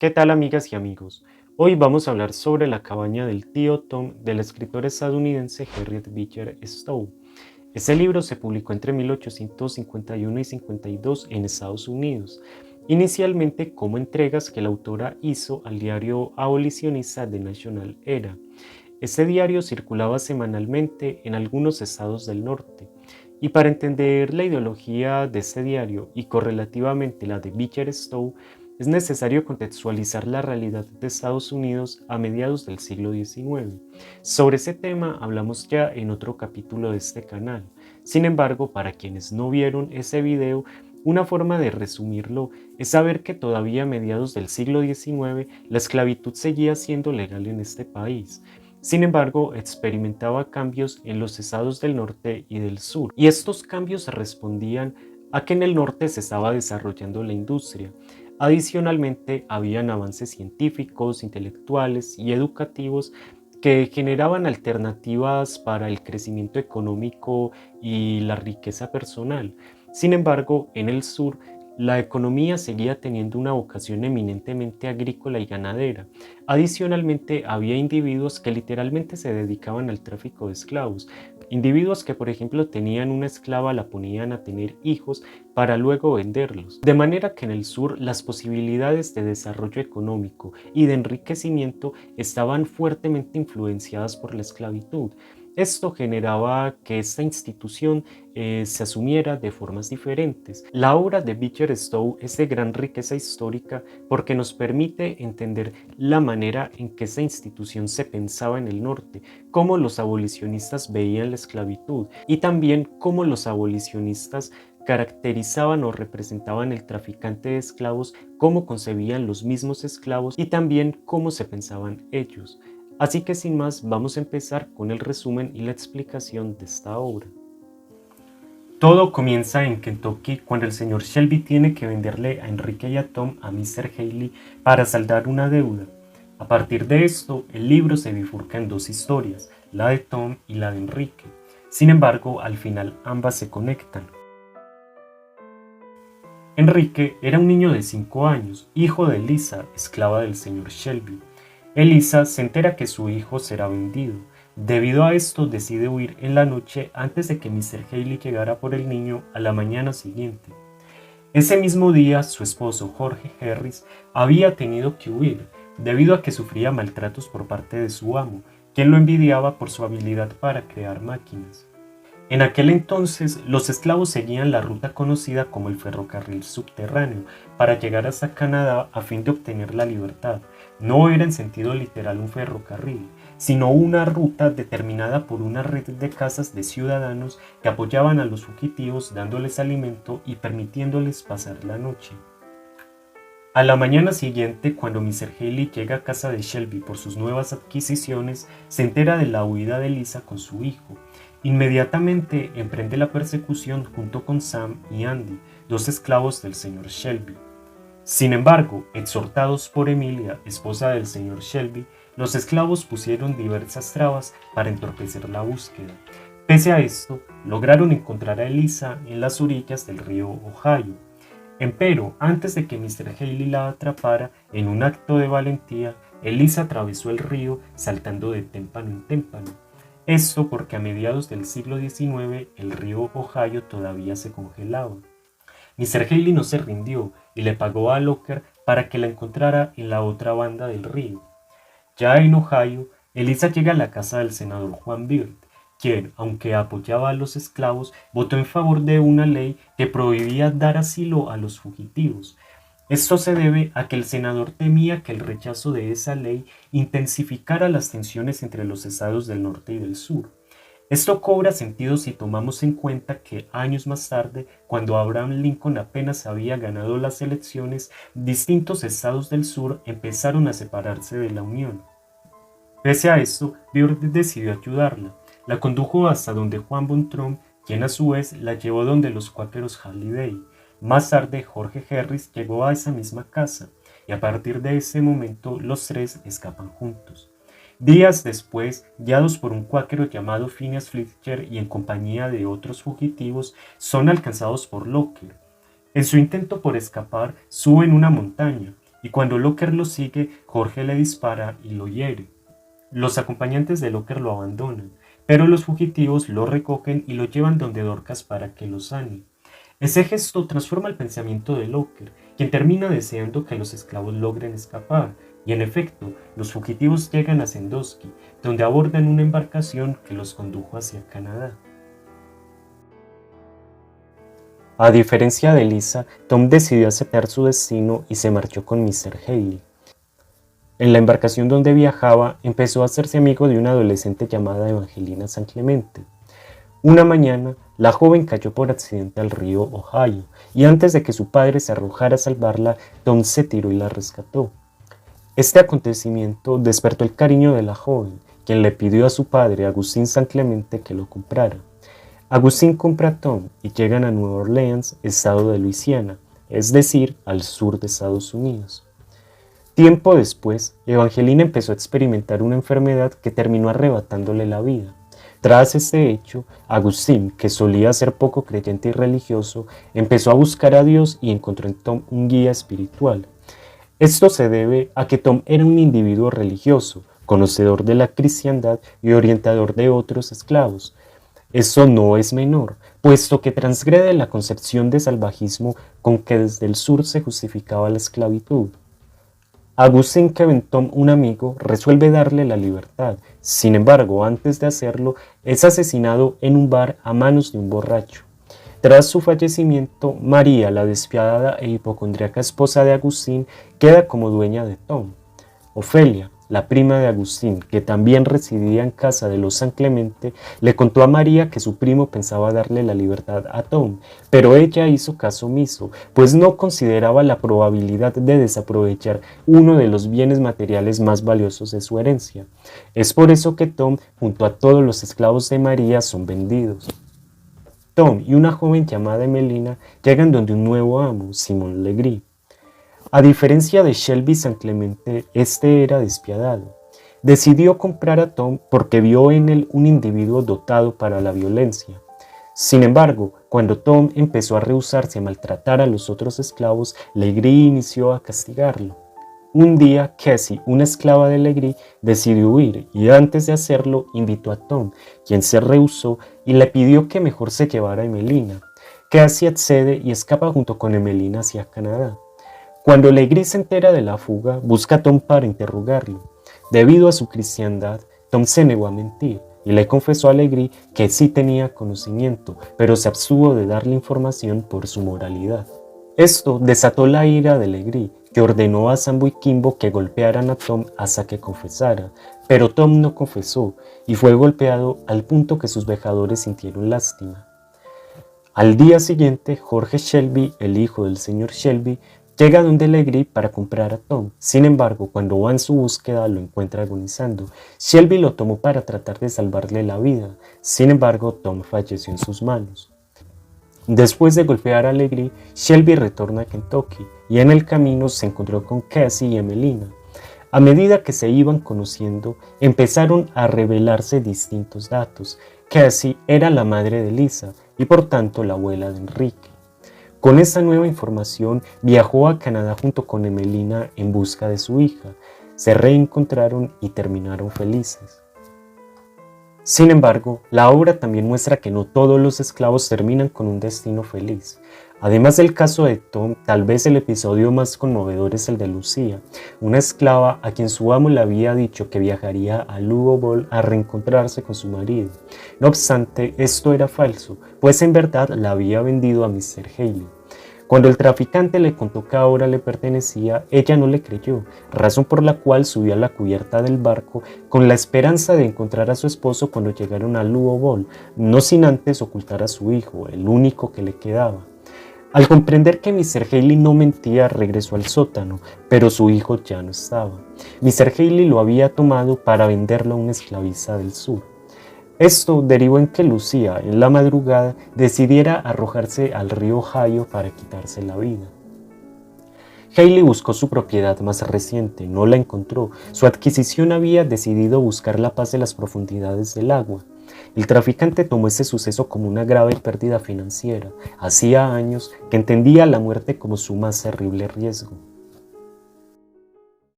¿Qué tal, amigas y amigos? Hoy vamos a hablar sobre La cabaña del tío Tom del escritor estadounidense Harriet Beecher Stowe. Este libro se publicó entre 1851 y 52 en Estados Unidos, inicialmente como entregas que la autora hizo al diario abolicionista The National Era. Este diario circulaba semanalmente en algunos estados del norte, y para entender la ideología de este diario y correlativamente la de Beecher Stowe, es necesario contextualizar la realidad de Estados Unidos a mediados del siglo XIX. Sobre ese tema hablamos ya en otro capítulo de este canal. Sin embargo, para quienes no vieron ese video, una forma de resumirlo es saber que todavía a mediados del siglo XIX la esclavitud seguía siendo legal en este país. Sin embargo, experimentaba cambios en los estados del norte y del sur, y estos cambios respondían a que en el norte se estaba desarrollando la industria. Adicionalmente, habían avances científicos, intelectuales y educativos que generaban alternativas para el crecimiento económico y la riqueza personal. Sin embargo, en el sur, la economía seguía teniendo una vocación eminentemente agrícola y ganadera. Adicionalmente, había individuos que literalmente se dedicaban al tráfico de esclavos. Individuos que, por ejemplo, tenían una esclava, la ponían a tener hijos para luego venderlos. De manera que en el sur las posibilidades de desarrollo económico y de enriquecimiento estaban fuertemente influenciadas por la esclavitud. Esto generaba que esta institución se asumiera de formas diferentes. La obra de Beecher Stowe es de gran riqueza histórica porque nos permite entender la manera en que esta institución se pensaba en el norte, cómo los abolicionistas veían la esclavitud y también cómo los abolicionistas caracterizaban o representaban el traficante de esclavos, cómo concebían los mismos esclavos y también cómo se pensaban ellos. Así que sin más, vamos a empezar con el resumen y la explicación de esta obra. Todo comienza en Kentucky cuando el señor Shelby tiene que venderle a Enrique y a Tom a Mr. Haley para saldar una deuda. A partir de esto, el libro se bifurca en dos historias, la de Tom y la de Enrique. Sin embargo, al final ambas se conectan. Enrique era un niño de 5 años, hijo de Lisa, esclava del señor Shelby. Elisa se entera que su hijo será vendido. Debido a esto decide huir en la noche antes de que Mr. Haley llegara por el niño a la mañana siguiente. Ese mismo día su esposo Jorge Harris había tenido que huir debido a que sufría maltratos por parte de su amo, quien lo envidiaba por su habilidad para crear máquinas. En aquel entonces, los esclavos seguían la ruta conocida como el ferrocarril subterráneo para llegar hasta Canadá a fin de obtener la libertad. No era en sentido literal un ferrocarril, sino una ruta determinada por una red de casas de ciudadanos que apoyaban a los fugitivos dándoles alimento y permitiéndoles pasar la noche. A la mañana siguiente, cuando Mr. Haley llega a casa de Shelby por sus nuevas adquisiciones, se entera de la huida de Lisa con su hijo. Inmediatamente emprende la persecución junto con Sam y Andy, dos esclavos del señor Shelby. Sin embargo, exhortados por Emilia, esposa del señor Shelby, los esclavos pusieron diversas trabas para entorpecer la búsqueda. Pese a esto, lograron encontrar a Elisa en las orillas del río Ohio. Empero, antes de que Mr. Haley la atrapara, en un acto de valentía, Elisa atravesó el río saltando de témpano en témpano. Esto porque a mediados del siglo XIX el río Ohio todavía se congelaba. Mr. Haley no se rindió y le pagó a Locker para que la encontrara en la otra banda del río. Ya en Ohio, Elisa llega a la casa del senador Juan Byrd, quien, aunque apoyaba a los esclavos, votó en favor de una ley que prohibía dar asilo a los fugitivos. Esto se debe a que el senador temía que el rechazo de esa ley intensificara las tensiones entre los estados del norte y del sur. Esto cobra sentido si tomamos en cuenta que años más tarde, cuando Abraham Lincoln apenas había ganado las elecciones, distintos estados del sur empezaron a separarse de la Unión. Pese a esto, Byrd decidió ayudarla. La condujo hasta donde Juan Von Tromp, quien a su vez la llevó donde los cuáqueros Halliday. Más tarde, Jorge Harris llegó a esa misma casa, y a partir de ese momento los tres escapan juntos. Días después, guiados por un cuáquero llamado Phineas Fletcher y en compañía de otros fugitivos, son alcanzados por Locker. En su intento por escapar, suben una montaña, y cuando Locker lo sigue, Jorge le dispara y lo hiere. Los acompañantes de Locker lo abandonan, pero los fugitivos lo recogen y lo llevan donde Dorcas para que lo sane. Ese gesto transforma el pensamiento de Locker, quien termina deseando que los esclavos logren escapar, y en efecto, los fugitivos llegan a Sandusky, donde abordan una embarcación que los condujo hacia Canadá. A diferencia de Lisa, Tom decidió aceptar su destino y se marchó con Mr. Haley. En la embarcación donde viajaba, empezó a hacerse amigo de una adolescente llamada Evangelina San Clemente. Una mañana, la joven cayó por accidente al río Ohio, y antes de que su padre se arrojara a salvarla, Tom se tiró y la rescató. Este acontecimiento despertó el cariño de la joven, quien le pidió a su padre, Agustín San Clemente, que lo comprara. Agustín compra a Tom y llegan a Nueva Orleans, estado de Luisiana, es decir, al sur de Estados Unidos. Tiempo después, Evangelina empezó a experimentar una enfermedad que terminó arrebatándole la vida. Tras este hecho, Agustín, que solía ser poco creyente y religioso, empezó a buscar a Dios y encontró en Tom un guía espiritual. Esto se debe a que Tom era un individuo religioso, conocedor de la cristiandad y orientador de otros esclavos. Eso no es menor, puesto que transgrede la concepción de salvajismo con que desde el sur se justificaba la esclavitud. Agustín, que ve en Tom un amigo, resuelve darle la libertad. Sin embargo, antes de hacerlo, es asesinado en un bar a manos de un borracho. Tras su fallecimiento, María, la despiadada e hipocondríaca esposa de Agustín, queda como dueña de Tom. Ofelia, la prima de Agustín, que también residía en casa de los San Clemente, le contó a María que su primo pensaba darle la libertad a Tom, pero ella hizo caso omiso, pues no consideraba la probabilidad de desaprovechar uno de los bienes materiales más valiosos de su herencia. Es por eso que Tom, junto a todos los esclavos de María, son vendidos. Tom y una joven llamada Emelina llegan donde un nuevo amo, Simón Legree. A diferencia de Shelby San Clemente, este era despiadado. Decidió comprar a Tom porque vio en él un individuo dotado para la violencia. Sin embargo, cuando Tom empezó a rehusarse a maltratar a los otros esclavos, Legree inició a castigarlo. Un día, Cassie, una esclava de Legree, decidió huir y antes de hacerlo invitó a Tom, quien se rehusó y le pidió que mejor se llevara a Emelina. Cassie accede y escapa junto con Emelina hacia Canadá. Cuando Legree se entera de la fuga, busca a Tom para interrogarlo. Debido a su cristiandad, Tom se negó a mentir y le confesó a Legree que sí tenía conocimiento, pero se abstuvo de darle información por su moralidad. Esto desató la ira de Legree, que ordenó a Sambo y Kimbo que golpearan a Tom hasta que confesara, pero Tom no confesó y fue golpeado al punto que sus vejadores sintieron lástima. Al día siguiente, Jorge Shelby, el hijo del señor Shelby, llega donde Legree para comprar a Tom. Sin embargo, cuando va en su búsqueda, lo encuentra agonizando. Shelby lo tomó para tratar de salvarle la vida. Sin embargo, Tom falleció en sus manos. Después de golpear a Legree, Shelby retorna a Kentucky y en el camino se encontró con Cassie y Emelina. A medida que se iban conociendo, empezaron a revelarse distintos datos. Cassie era la madre de Lisa y por tanto la abuela de Enrique. Con esta nueva información viajó a Canadá junto con Emelina en busca de su hija. Se reencontraron y terminaron felices. Sin embargo, la obra también muestra que no todos los esclavos terminan con un destino feliz. Además del caso de Tom, tal vez el episodio más conmovedor es el de Lucía, una esclava a quien su amo le había dicho que viajaría a Louisville a reencontrarse con su marido. No obstante, esto era falso, pues en verdad la había vendido a Mr. Haley. Cuando el traficante le contó que ahora le pertenecía, ella no le creyó, razón por la cual subió a la cubierta del barco con la esperanza de encontrar a su esposo cuando llegaron a Louisville, no sin antes ocultar a su hijo, el único que le quedaba. Al comprender que Mr. Haley no mentía, regresó al sótano, pero su hijo ya no estaba. Mr. Haley lo había tomado para venderlo a una esclavista del sur. Esto derivó en que Lucía, en la madrugada, decidiera arrojarse al río Ohio para quitarse la vida. Haley buscó su propiedad más reciente, no la encontró. Su adquisición había decidido buscar la paz de las profundidades del agua. El traficante tomó ese suceso como una grave pérdida financiera. Hacía años que entendía la muerte como su más terrible riesgo.